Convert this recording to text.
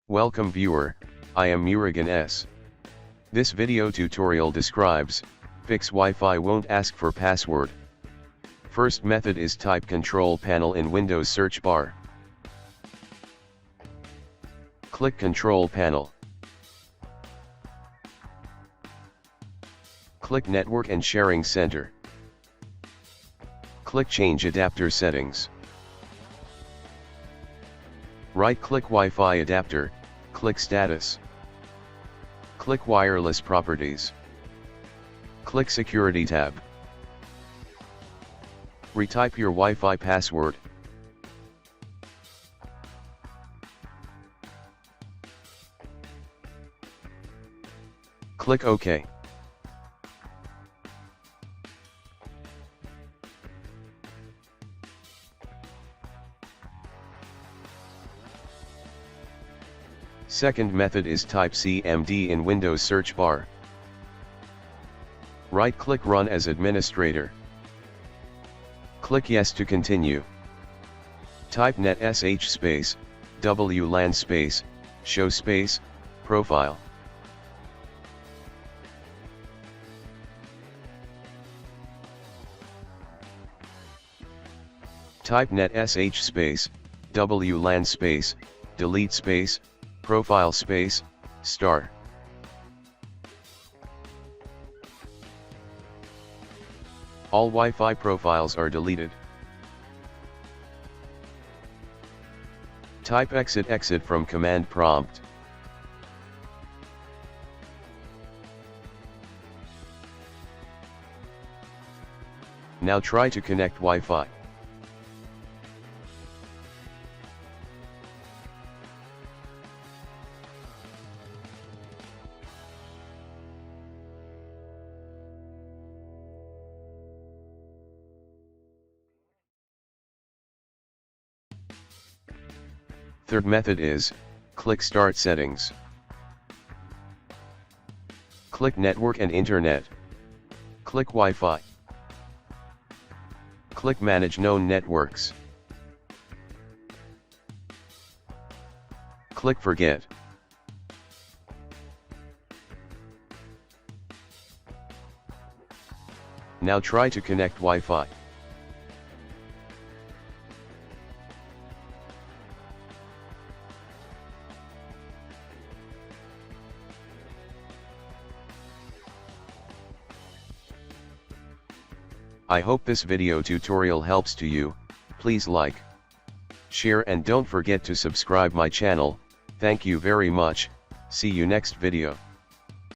Welcome viewer, I am Murugan S. This video tutorial describes, fix Wi-Fi won't ask for password. First method is type Control Panel in Windows search bar. Click Control Panel. Click Network and Sharing Center. Click Change Adapter Settings. Right-click Wi-Fi adapter, click Status. Click Wireless Properties. Click Security tab. Retype your Wi-Fi password. Click OK. Second method is type CMD in Windows search bar. Right-click Run as administrator. Click Yes to continue. Type netsh space, WLAN space, show space, profile. Type netsh space, WLAN space, delete space, profile space, star. All Wi-Fi profiles are deleted. Type exit from command prompt. Now try to connect Wi-Fi. Third method is, click Start Settings. Click Network and Internet. Click Wi-Fi. Click Manage Known Networks. Click Forget. Now try to connect Wi-Fi. I hope this video tutorial helps to you. Please like, share and don't forget to subscribe my channel. Thank you very much. See you next video.